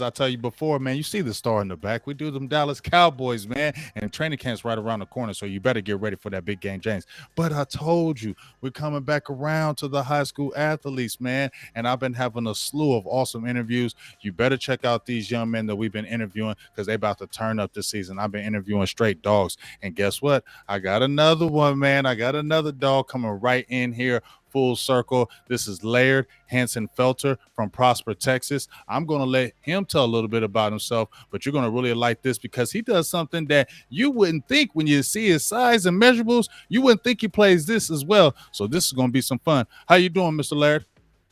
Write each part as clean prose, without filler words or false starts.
I tell you before, man, you see the star in the back. We do them Dallas Cowboys, man, and training camp's right around the corner, so you better get ready for that big game, James. But I told you, we're coming back around to the high school athletes, man, and I've been having a slew of awesome interviews. You better check out these young men that we've been interviewing because they about to turn up this season. I've been interviewing straight dogs, and guess what? I got another one, man. I got another dog coming right in here full circle. This is Laird Hanson-Felter from Prosper, Texas. I'm going to let him tell a little bit about himself, but you're going to really like this because he does something that you wouldn't think when you see his size and measurables. You wouldn't think he plays this as well. So this is going to be some fun. How you doing, Mr. Laird?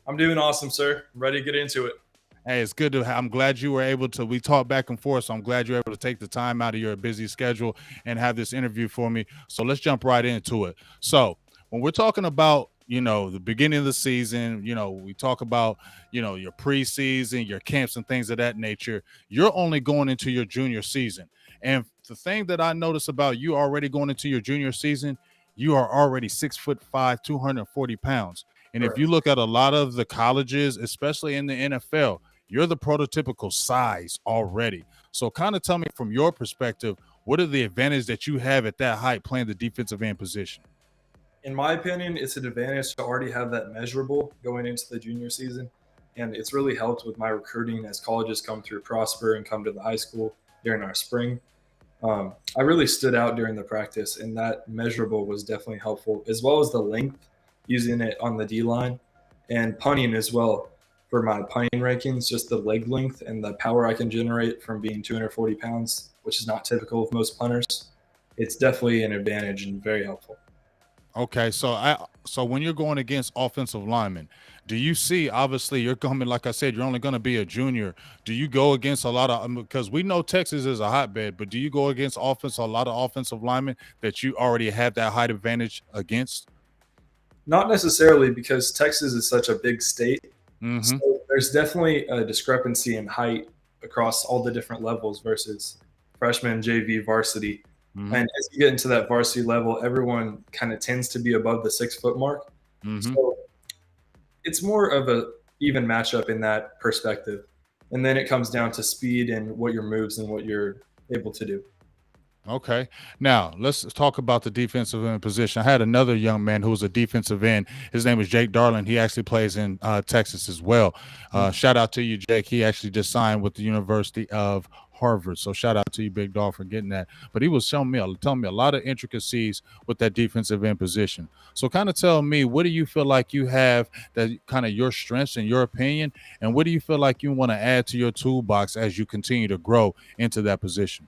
I'm doing awesome, sir. I'm ready to get into it. Hey, it's good to I'm glad you were able to, we talked back and forth, so I'm glad you're able to take the time out of your busy schedule and have this interview for me. So let's jump right into it. So when we're talking about the beginning of the season, we talk about, your preseason, your camps and things of that nature. You're only going into your junior season. And the thing that I notice about you already going into your junior season, you are already 6'5", 240 pounds. And if Correct. you look at a lot of the colleges, especially in the NFL, you're the prototypical size already. So kind of tell me from your perspective, what are the advantages that you have at that height playing the defensive end position? In my opinion, it's an advantage to already have that measurable going into the junior season. And it's really helped with my recruiting as colleges come through Prosper and come to the high school during our spring. I really stood out during the practice, and that measurable was definitely helpful, as well as the length, using it on the D line and punting as well. For my punting rankings, just the leg length and the power I can generate from being 240 pounds, which is not typical of most punters. It's definitely an advantage and very helpful. Okay, so when you're going against offensive linemen, do you see obviously you're coming like I said, you're only going to be a junior. Do you go against a lot of because we know Texas is a hotbed, but do you go against a lot of offensive linemen that you already have that height advantage against? Not necessarily, because Texas is such a big state. So Mm-hmm. there's definitely a discrepancy in height across all the different levels versus freshman, JV, varsity. Mm-hmm. And as you get into that varsity level, everyone kind of tends to be above the 6 foot mark. Mm-hmm. So it's more of a even matchup in that perspective. And then it comes down to speed and what your moves and what you're able to do. Okay. Now let's talk about the defensive end position. I had another young man who was a defensive end. His name is Jake Darling. He actually plays in Texas as well. Shout out to you, Jake. He actually just signed with the University of Harvard. So shout out to you, Big Dog, for getting that. But he was telling me a lot of intricacies with that defensive end position. So kind of tell me, what do you feel like you have that kind of your strengths in your opinion, and what do you feel like you want to add to your toolbox as you continue to grow into that position?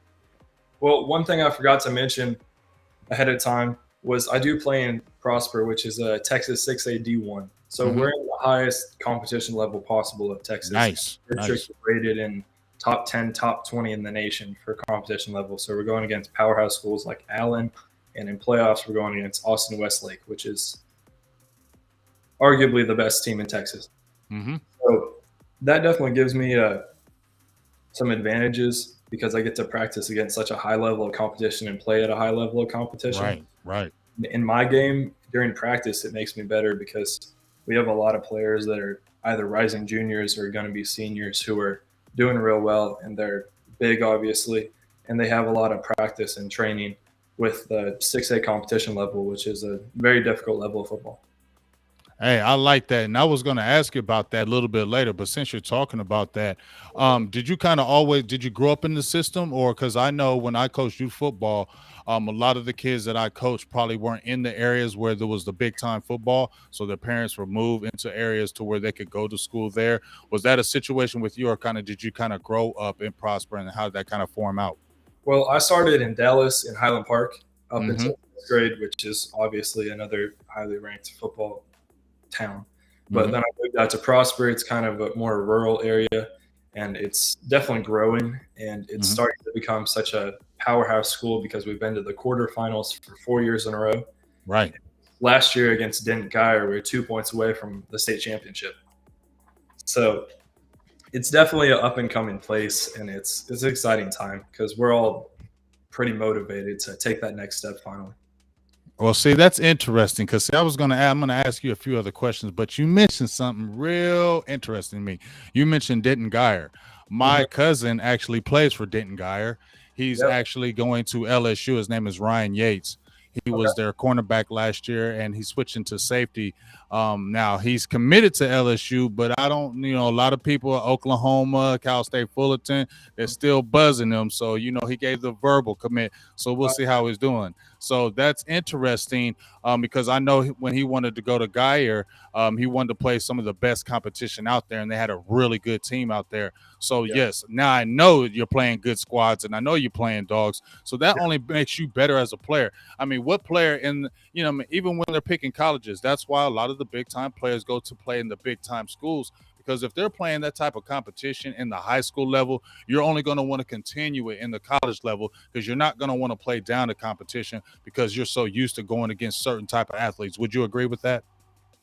Well, one thing I forgot to mention ahead of time was I do play in Prosper, which is a Texas 6A D1. So Mm-hmm. we're in the highest competition level possible of Texas. Nice. We're Nice. rated in top 10, top 20 in the nation for competition level. So we're going against powerhouse schools like Allen, and in playoffs we're going against Austin Westlake, which is arguably the best team in Texas. Mm-hmm. So that definitely gives me some advantages because I get to practice against such a high level of competition and play at a high level of competition. Right. Right. In my game, during practice, it makes me better because we have a lot of players that are either rising juniors or going to be seniors who are doing real well, and they're big, obviously, and they have a lot of practice and training with the 6A competition level, which is a very difficult level of football. Hey, I like that. And I was going to ask you about that a little bit later, but since you're talking about that, did you kind of did you grow up in the system, or because I know when I coached youth football, a lot of the kids that I coached probably weren't in the areas where there was the big time football. So their parents were moved into areas to where they could go to school there. Was that a situation with you, or kind of did you kind of grow up in Prosper, and how did that kind of form out? Well, I started in Dallas in Highland Park up Mm-hmm. until fifth grade, which is obviously another highly ranked football town. But Mm-hmm. then I moved out to Prosper. It's kind of a more rural area, and it's definitely growing. And it's Mm-hmm. starting to become such a powerhouse school because we've been to the quarterfinals for 4 years in a row. Right. Last year against Denton Geyer, we were 2 points away from the state championship. So it's definitely an up and coming place, and it's an exciting time because we're all pretty motivated to take that next step finally. Well, see, that's interesting because I'm gonna ask you a few other questions, but you mentioned something real interesting to me. You mentioned Denton Geyer. My cousin actually plays for Denton Guyer. He's Yep. actually going to LSU. His name is Ryan Yates. He was their cornerback last year, and he's switching to safety. Now he's committed to LSU, but I don't, a lot of people at Oklahoma, Cal State Fullerton, they're still buzzing him. So, he gave the verbal commit. So we'll see how he's doing. So that's interesting because I know when he wanted to go to Guyer, he wanted to play some of the best competition out there, and they had a really good team out there. So, yes, now I know you're playing good squads, and I know you're playing dogs. So that only makes you better as a player. I mean, what player even when they're picking colleges, that's why a lot of the big-time players go to play in the big-time schools, because if they're playing that type of competition in the high school level, you're only going to want to continue it in the college level because you're not going to want to play down the competition because you're so used to going against certain type of athletes. Would you agree with that?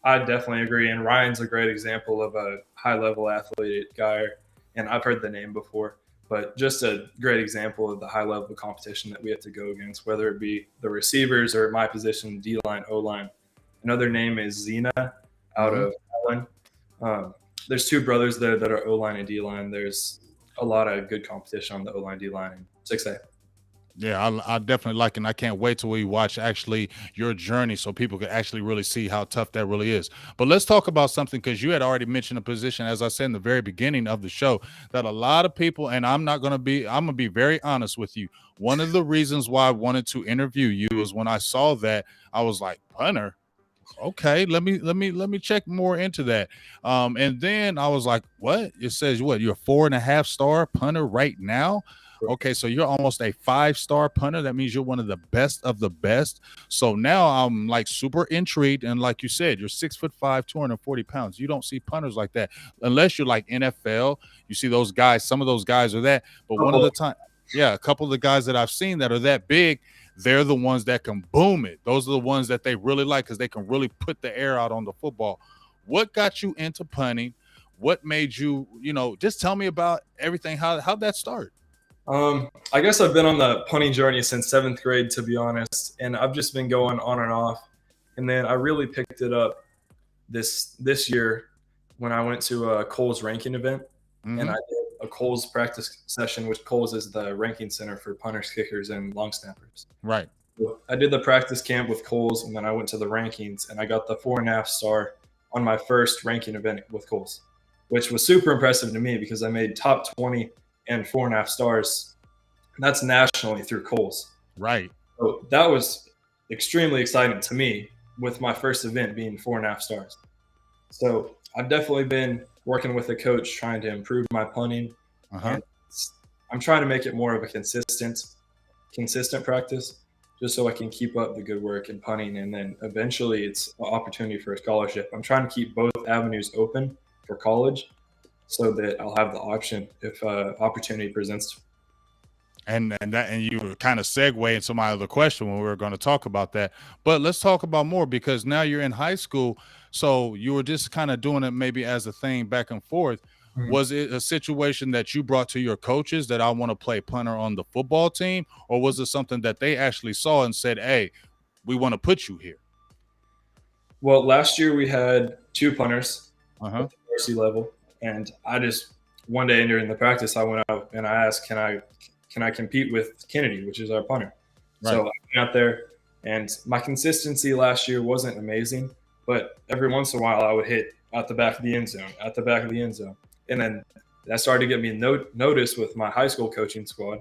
I definitely agree. And Ryan's a great example of a high-level athlete guy. And I've heard the name before, but just a great example of the high-level competition that we have to go against, whether it be the receivers or my position, D-line, O-line. Another name is Zena out of Allen. There's two brothers there that are O-line and D-line. There's a lot of good competition on the O-line, D-line, and 6A. Yeah, I definitely like it. And I can't wait till we watch actually your journey so people can actually really see how tough that really is. But let's talk about something, because you had already mentioned a position, as I said in the very beginning of the show, that a lot of people, and I'm going to be very honest with you. One of the reasons why I wanted to interview you is when I saw that, I was like, punter. Okay, let me check more into that. And then I was like, what? It says what? You're a 4.5 star punter right now. Okay, so you're almost a 5-star punter. That means you're one of the best of the best. So now I'm like super intrigued. And like you said, you're 6'5", 240 pounds. You don't see punters like that unless you're like NFL. You see those guys. Some of those guys are that. But one of the time, a couple of the guys that I've seen that are that big, they're the ones that can boom it. Those are the ones that they really like because they can really put the air out on the football. What got you into punting? What made you, just tell me about everything. How'd that start? I guess I've been on the punting journey since 7th grade, to be honest, and I've just been going on and off. And then I really picked it up this year when I went to a Kohl's ranking event, and I did a Kohl's practice session, which Kohl's is the ranking center for punters, kickers, and long snappers. Right. So I did the practice camp with Kohl's, and then I went to the rankings, and I got the 4.5 star on my first ranking event with Kohl's, which was super impressive to me because I made top 20 and 4.5 stars. And that's nationally through Kohl's. Right. So that was extremely exciting to me, with my first event being 4.5 stars. So I've definitely been working with a coach trying to improve my punting. And I'm trying to make it more of a consistent practice, just so I can keep up the good work in punting. And then eventually it's an opportunity for a scholarship. I'm trying to keep both avenues open for college so that I'll have the option if opportunity presents. And you were kind of segue into my other question when we were going to talk about that. But let's talk about more, because now you're in high school. So you were just kind of doing it maybe as a thing back and forth. Was it a situation that you brought to your coaches that I want to play punter on the football team? Or was it something that they actually saw and said, hey, we want to put you here? Well, last year we had 2 punters at the varsity level. And I just, one day during the practice, I went out and I asked, can I compete with Kennedy, which is our punter? Right. So I went out there, and my consistency last year wasn't amazing, but every once in a while I would hit at the back of the end zone, And then that started to get me noticed with my high school coaching squad.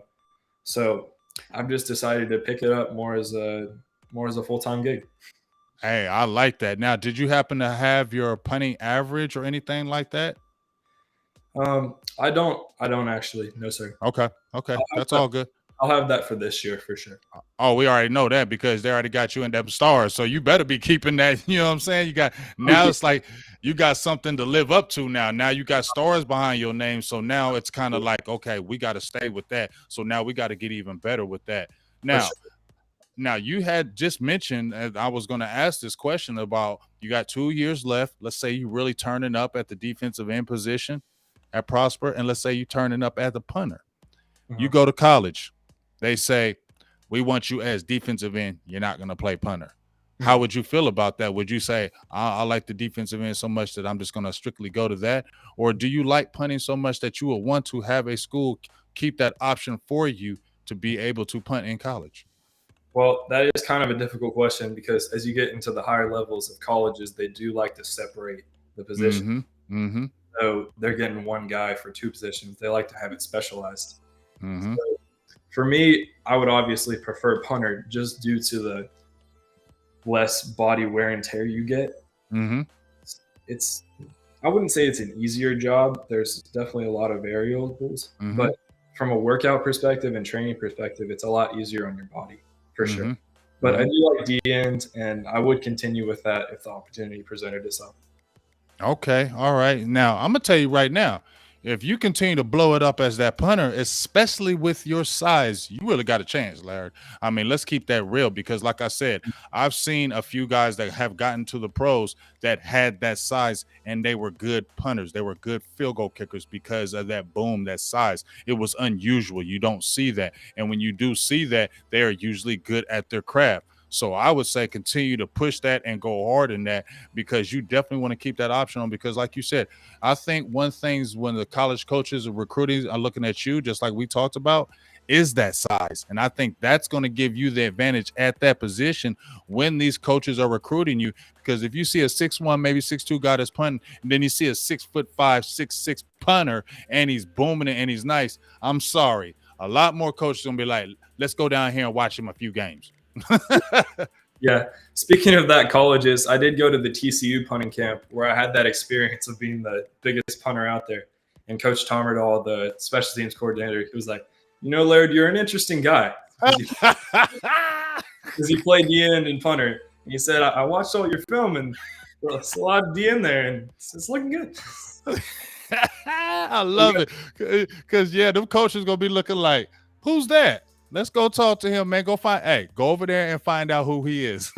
So I've just decided to pick it up more as a full-time gig. Hey, I like that. Now, did you happen to have your punting average or anything like that? I don't actually. No, sir. Okay. That's all good. I'll have that for this year for sure. Oh, we already know that because they already got you in them stars. So you better be keeping that. You know what I'm saying? Now it's like you got something to live up to now. Now you got stars behind your name. So now it's kind of like, okay, we got to stay with that. So now we got to get even better with that. Now you had just mentioned, and I was going to ask this question about, you got 2 years left. Let's say you really turning up at the defensive end position at Prosper, and let's say you turning up at the punter. You go to college. They say, we want you as defensive end. You're not going to play punter. How would you feel about that? Would you say, I like the defensive end so much that I'm just going to strictly go to that? Or do you like punting so much that you will want to have a school keep that option for you to be able to punt in college? Well, that is kind of a difficult question because as you get into the higher levels of colleges, they do like to separate the position. Mm-hmm. Mm-hmm. So they're getting one guy for two positions. They like to have it specialized. Mm-hmm. So for me, I would obviously prefer punter just due to the less body wear and tear you get. Mm-hmm. It's I wouldn't say it's an easier job. There's definitely a lot of variables, Mm-hmm. but from a workout perspective and training perspective, it's a lot easier on your body for sure. Mm-hmm. But I Mm-hmm. do like D end, and I would continue with that if the opportunity presented itself. Okay. All right. Now, I'm going to tell you right now, if you continue to blow it up as that punter, especially with your size, you really got a chance, Laird. I mean, let's keep that real because, like I said, I've seen a few guys that have gotten to the pros that had that size and they were good punters. They were good field goal kickers because of that boom, that size. It was unusual. You don't see that. And when you do see that, they are usually good at their craft. So I would say continue to push that and go hard in that because you definitely want to keep that option on because, like you said, I think one thing's when the college coaches are recruiting are looking at you, just like we talked about, is that size. And I think that's going to give you the advantage at that position when these coaches are recruiting you. Because if you see a 6'1", maybe 6'2" guy that's punting, and then you see a 6'5", 6'6" punter, and he's booming it and he's nice, I'm sorry. A lot more coaches going to be like, let's go down here and watch him a few games. Yeah. Speaking of that, colleges, I did go to the TCU punting camp where I had that experience of being the biggest punter out there. And Coach Tom Riddle, the special teams coordinator, he was like, Laird, you're an interesting guy. Because he played D end and punter. And he said, I watched all your film and there's a lot of D in there and it's looking good. I love it. Because, yeah, them coaches going to be looking like, who's that? Let's go talk to him, man. Go over there and find out who he is.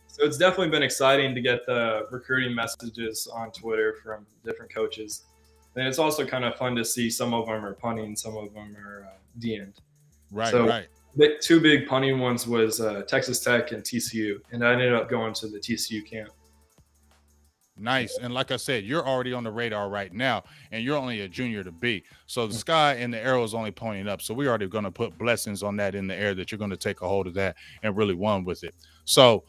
So it's definitely been exciting to get the recruiting messages on Twitter from different coaches. And it's also kind of fun to see some of them are punting, some of them are D end. Right, so right. The two big punting ones was Texas Tech and TCU. And I ended up going to the TCU camp. Nice. And like I said, you're already on the radar right now, and you're only a junior to be. So the sky and the arrow is only pointing up. So we're already going to put blessings on that in the air that you're going to take a hold of that and really run with it. So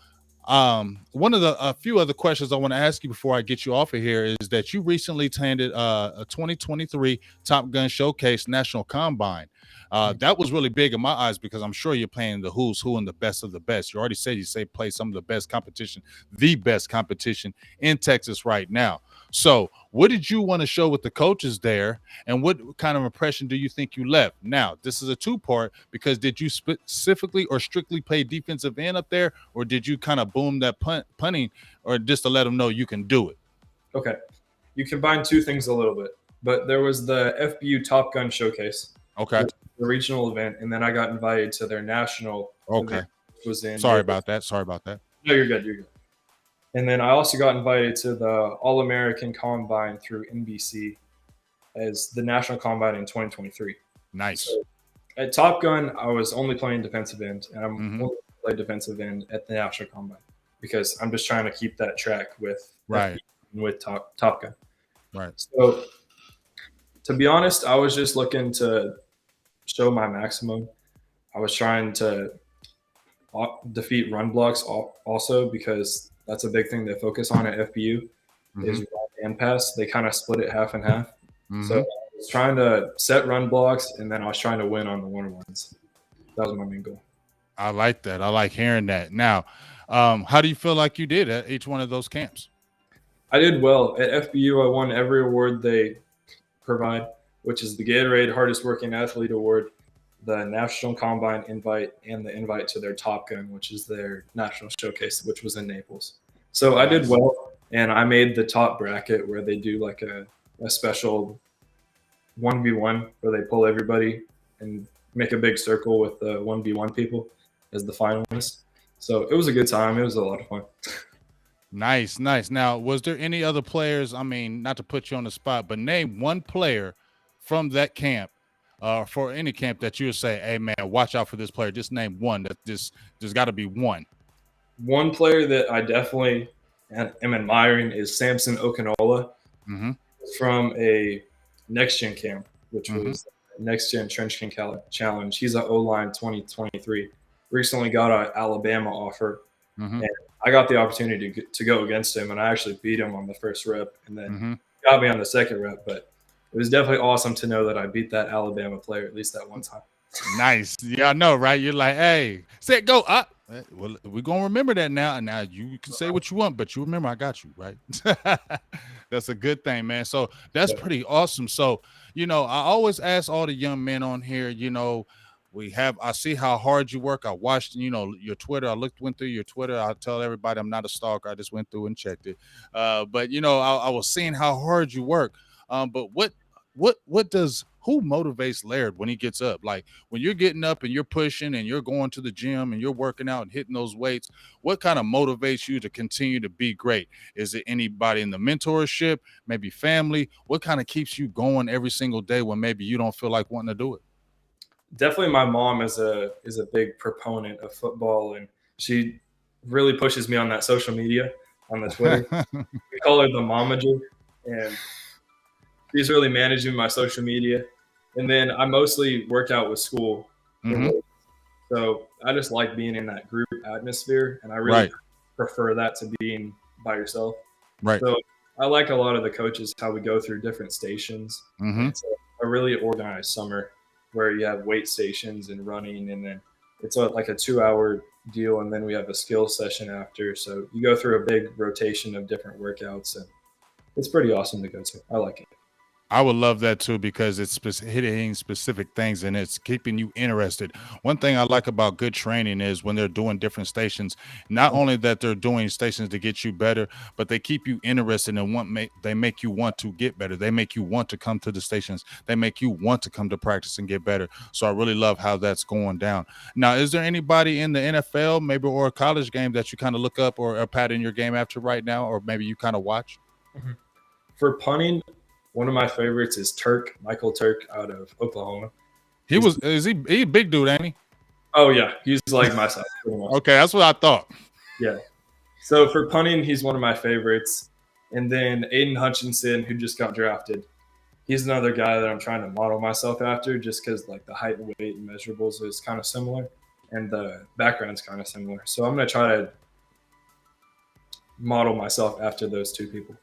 one of a few other questions I want to ask you before I get you off of here is that you recently attended a 2023 Top Gun Showcase National Combine. That was really big in my eyes because I'm sure you're playing the who's who and the best of the best. You already said play some of the best competition in Texas right now. So what did you want to show with the coaches there, and what kind of impression do you think you left? Now, this is a two-part because did you specifically or strictly play defensive end up there, or did you kind of boom that punting, or just to let them know you can do it? Okay. You combine two things a little bit, but there was the FBU Top Gun Showcase. Okay. The regional event, and then I got invited to their national event, which was in Sorry about that. No, you're good. And then I also got invited to the All-American Combine through NBC as the national combine in 2023. Nice. So at Top Gun, I was only playing defensive end, and I'm only playing defensive end at the national combine because I'm just trying to keep that track with Top Gun. Right. So to be honest, I was just looking to show my maximum. I was trying to defeat run blocks also because that's a big thing they focus on at FBU is run and pass. They kind of split it half and half. So I was trying to set run blocks, and then I was trying to win on the one-on-ones. That was my main goal. I like that. I like hearing that. Now, how do you feel like you did at each one of those camps? I did well. At FBU, I won every award they provide, which is the Gatorade Hardest Working Athlete Award, the National Combine invite, and the invite to their Top Gun, which is their national showcase, which was in Naples. So I did well, and I made the top bracket where they do like a special 1v1 where they pull everybody and make a big circle with the 1v1 people as the finalists. So it was a good time. It was a lot of fun. Nice. Now, was there any other players? I mean, not to put you on the spot, but name one player from that camp, for any camp that you would say, hey, man, watch out for this player. Just name one. There's got to be one. One player that I definitely am admiring is Samson Okinola Mm-hmm. from a next gen camp, which Mm-hmm. was next gen trench can challenge. He's an O line 2023. Recently got an Alabama offer, Mm-hmm. and I got the opportunity to go against him, and I actually beat him on the first rep, and then Mm-hmm. got me on the second rep. But it was definitely awesome to know that I beat that Alabama player at least that one time. Nice. Yeah, I know, right? You're like, hey, set, go up. Well, we're gonna remember that now. Now you can say what you want, but you remember I got you, right? That's a good thing, man. So that's Yeah. pretty awesome. So, I always ask all the young men on here, I see how hard you work. I watched, your Twitter. Went through your Twitter. I tell everybody I'm not a stalker. I just went through and checked it. But I was seeing how hard you work. But who motivates Laird when he gets up? Like, when you're getting up and you're pushing and you're going to the gym and you're working out and hitting those weights, what kind of motivates you to continue to be great? Is it anybody in the mentorship, maybe family? What kind of keeps you going every single day when maybe you don't feel like wanting to do it? Definitely, my mom is a big proponent of football, and she really pushes me on that social media on the Twitter. We call her the momager, and she's really managing my social media. And then I mostly work out with school for Mm-hmm. weights. So I just like being in that group atmosphere, and I really Right. prefer that to being by yourself. Right. So I like a lot of the coaches how we go through different stations, and Mm-hmm. it's a really organized summer where you have weight stations and running, and then it's like a 2 hour deal, and then we have a skill session after. So you go through a big rotation of different workouts, and it's pretty awesome to go to. I like it. I would love that too, because it's hitting specific things and it's keeping you interested. One thing I like about good training is when they're doing different stations, not only that they're doing stations to get you better, but they keep you interested and they make you want to get better. They make you want to come to the stations. They make you want to come to practice and get better. So I really love how that's going down. Now, is there anybody in the NFL, maybe, or a college game that you kind of look up or pat in your game after right now, or maybe you kind of watch? Mhm. For punting, one of my favorites is Michael Turk out of Oklahoma. He's Is he a big dude, ain't he? Oh yeah, he's like my size pretty much. Okay, that's what I thought. Yeah. So for punting, he's one of my favorites. And then Aiden Hutchinson, who just got drafted, he's another guy that I'm trying to model myself after, just because like the height and weight and measurables is kind of similar, and the background's kind of similar. So I'm gonna try to model myself after those two people.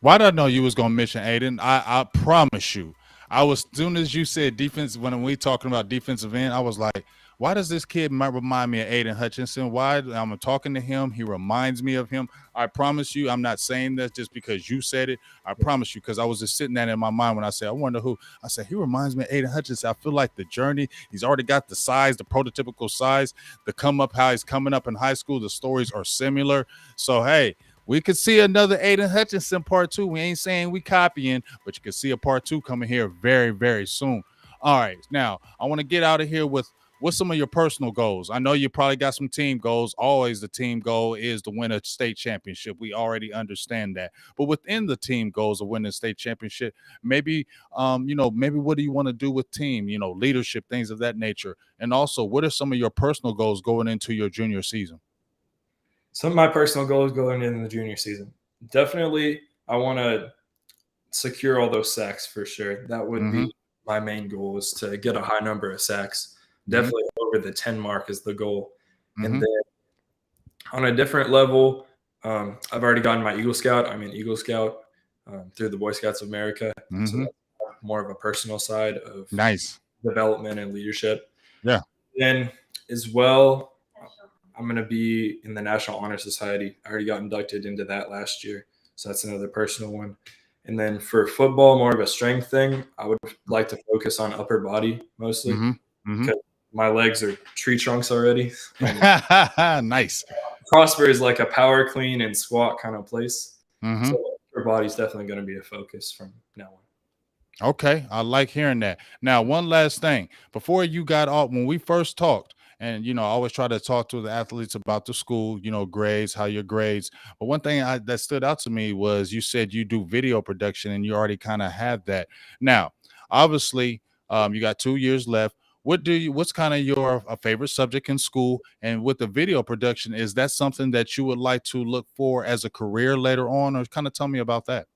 Why did I know you was gonna mention Aiden? I promise you, I was, as soon as you said defense, when we talking about defensive end, I was like, why does this kid might remind me of Aiden Hutchinson? Why? I'm talking to him, he reminds me of him. I promise you, I'm not saying that just because you said it. I promise you, because I was just sitting there in my mind when I said, I wonder who. I said, he reminds me of Aiden Hutchinson. I feel like the journey, he's already got the size, the prototypical size, the come up, how he's coming up in high school. The stories are similar. So hey, we could see another Aiden Hutchinson part 2. We ain't saying we copying, but you can see a part 2 coming here very, very soon. All right. Now, I want to get out of here with what's some of your personal goals. I know you probably got some team goals. Always the team goal is to win a state championship. We already understand that. But within the team goals of winning a state championship, maybe, maybe what do you want to do with team, leadership, things of that nature. And also, what are some of your personal goals going into your junior season? Some of my personal goals going into the junior season. Definitely, I want to secure all those sacks for sure. That would Mm-hmm. be my main goal, is to get a high number of sacks. Mm-hmm. Definitely over the 10 mark is the goal. And Mm-hmm. then on a different level, I've already gotten my Eagle Scout. I'm an Eagle Scout through the Boy Scouts of America. So Mm-hmm. that's more of a personal side of Nice. development and leadership. Yeah. Then, as well, I'm going to be in the National Honor Society. I already got inducted into that last year. So that's another personal one. And then for football, more of a strength thing, I would like to focus on upper body mostly, Mm-hmm. Mm-hmm. because my legs are tree trunks already. Nice. Prosper is like a power clean and squat kind of place. Mm-hmm. So upper body's definitely going to be a focus from now on. Okay, I like hearing that. Now, one last thing. Before you got off, when we first talked, and I always try to talk to the athletes about the school, grades, how your grades. But one thing that stood out to me was you said you do video production and you already kind of have that. Now, obviously, you got 2 years left. what's kind of your favorite subject in school? And with the video production, is that something that you would like to look for as a career later on, or kind of tell me about that?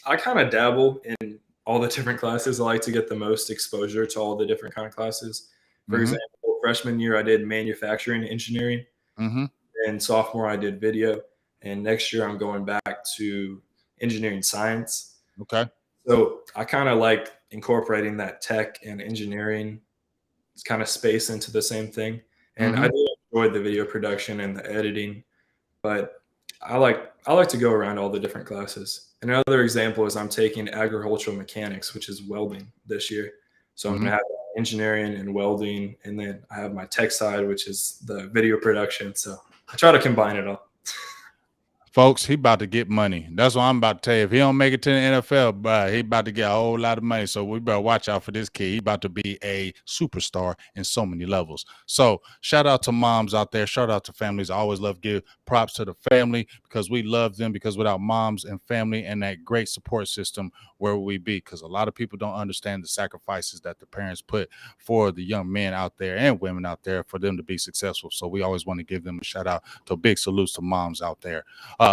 I kind of dabble in all the different classes. I like to get the most exposure to all the different kind of classes. For Mm-hmm. example, freshman year I did manufacturing engineering, Mm-hmm. and sophomore I did video, and next year I'm going back to engineering science. Okay. So I kind of like incorporating that tech and engineering kind of space into the same thing. And Mm-hmm. I do enjoy the video production and the editing, but I like to go around all the different classes. Another example is I'm taking agricultural mechanics, which is welding this year. So I'm Mm-hmm. gonna have engineering and welding, and then I have my tech side, which is the video production. So I try to combine it all. Folks, he about to get money. That's what I'm about to tell you. If he don't make it to the NFL, but he about to get a whole lot of money. So we better watch out for this kid. He about to be a superstar in so many levels. So shout out to moms out there. Shout out to families. I always love to give props to the family because we love them, because without moms and family and that great support system, where would we be? Because a lot of people don't understand the sacrifices that the parents put for the young men out there and women out there for them to be successful. So we always want to give them a shout out. To big salutes to moms out there.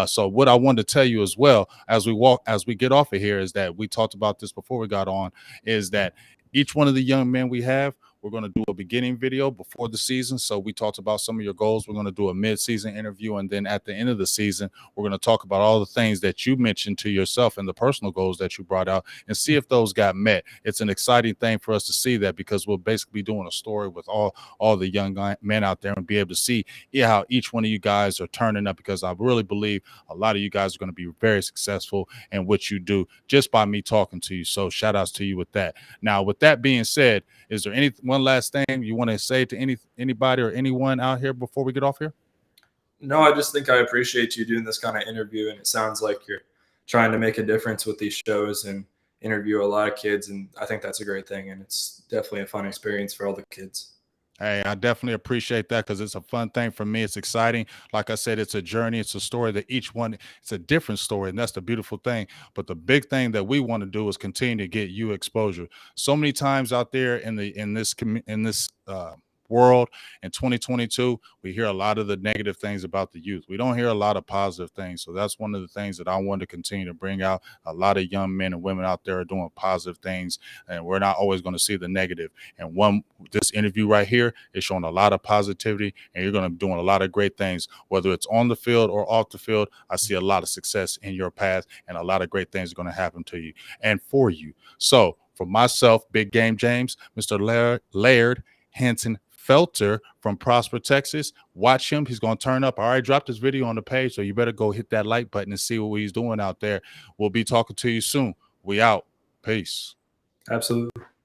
So what I wanted to tell you as well as we get off of here is that we talked about this before we got on, is that each one of the young men we have, we're going to do a beginning video before the season. So we talked about some of your goals. We're going to do a mid-season interview. And then at the end of the season, we're going to talk about all the things that you mentioned to yourself and the personal goals that you brought out and see if those got met. It's an exciting thing for us to see that, because we'll basically be doing a story with all the young men out there and be able to see how each one of you guys are turning up, because I really believe a lot of you guys are going to be very successful in what you do just by me talking to you. So shout outs to you with that. Now, with that being said, is there one last thing you want to say to anybody or anyone out here before we get off here? No, I just think I appreciate you doing this kind of interview, and it sounds like you're trying to make a difference with these shows and interview a lot of kids, and I think that's a great thing, and it's definitely a fun experience for all the kids. Hey, I definitely appreciate that, because it's a fun thing for me. It's exciting. Like I said, it's a journey. It's a story that each one, it's a different story. And that's the beautiful thing. But the big thing that we want to do is continue to get you exposure. So many times out there in this world in 2022, we hear a lot of the negative things about the youth. We don't hear a lot of positive things. So that's one of the things that I want to continue to bring out. A lot of young men and women out there are doing positive things, and we're not always going to see the negative. And this interview right here is showing a lot of positivity, and you're going to be doing a lot of great things, whether it's on the field or off the field. I see a lot of success in your path, and a lot of great things are going to happen to you and for you. So for myself, Big Game James, Mr. Laird Hanson-Felter from Prosper, Texas. Watch him. He's going to turn up. I already dropped this video on the page, so you better go hit that like button and see what he's doing out there. We'll be talking to you soon. We out. Peace. Absolutely.